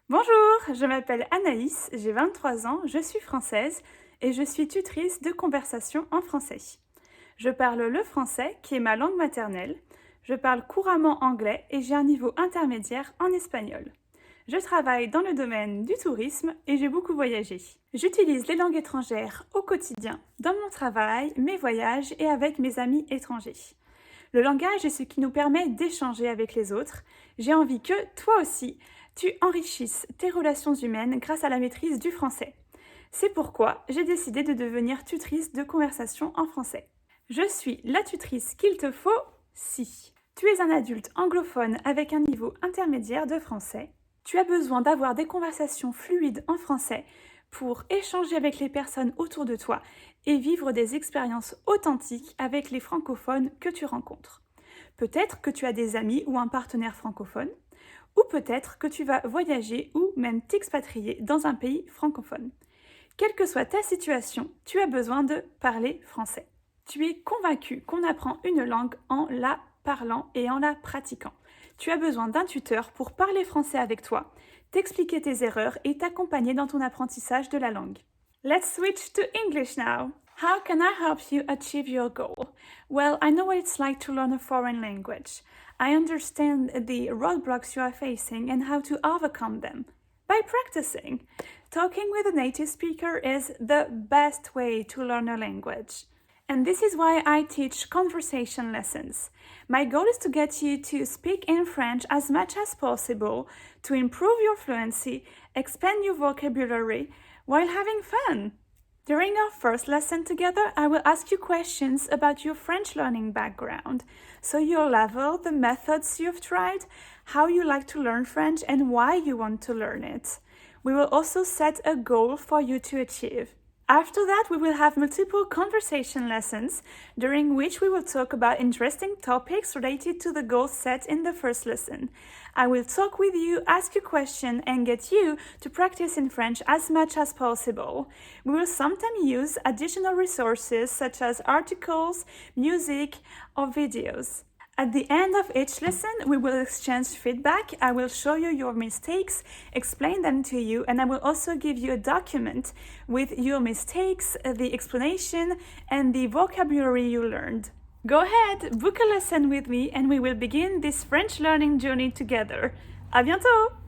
Bonjour, je m'appelle Anaïs, j'ai 23 ans, je suis française et je suis tutrice de conversation en français. Je parle le français, qui est ma langue maternelle, je parle couramment anglais et j'ai un niveau intermédiaire en espagnol. Je travaille dans le domaine du tourisme et j'ai beaucoup voyagé. J'utilise les langues étrangères au quotidien, dans mon travail, mes voyages et avec mes amis étrangers. Le langage est ce qui nous permet d'échanger avec les autres. J'ai envie que, toi aussi, tu enrichisses tes relations humaines grâce à la maîtrise du français. C'est pourquoi j'ai décidé de devenir tutrice de conversation en français. Je suis la tutrice qu'il te faut si tu es un adulte anglophone avec un niveau intermédiaire de français. Tu as besoin d'avoir des conversations fluides en français pour échanger avec les personnes autour de toi et vivre des expériences authentiques avec les francophones que tu rencontres. Peut-être que tu as des amis ou un partenaire francophone, ou peut-être que tu vas voyager ou même t'expatrier dans un pays francophone. Quelle que soit ta situation, tu as besoin de parler français. Tu es convaincu qu'on apprend une langue en la parlant et en la pratiquant. Tu as besoin d'un tuteur pour parler français avec toi, t'expliquer tes erreurs et t'accompagner dans ton apprentissage de la langue. Let's switch to English now. How can I help you achieve your goal? Well, I know what it's like to learn a foreign language. I understand the roadblocks you are facing and how to overcome them. By practicing. Talking with a native speaker is the best way to learn a language. And this is why I teach conversation lessons. My goal is to get you to speak in French as much as possible, to improve your fluency, expand your vocabulary, while having fun. During our first lesson together, I will ask you questions about your French learning background, so your level, the methods you've tried, how you like to learn French, and why you want to learn it. We will also set a goal for you to achieve. After that, we will have multiple conversation lessons, during which we will talk about interesting topics related to the goals set in the first lesson. I will talk with you, ask you questions, and get you to practice in French as much as possible. We will sometimes use additional resources such as articles, music, or videos. At the end of each lesson, we will exchange feedback. I will show you your mistakes, explain them to you, and I will also give you a document with your mistakes, the explanation, and the vocabulary you learned. Go ahead, book a lesson with me, and we will begin this French learning journey together. À bientôt!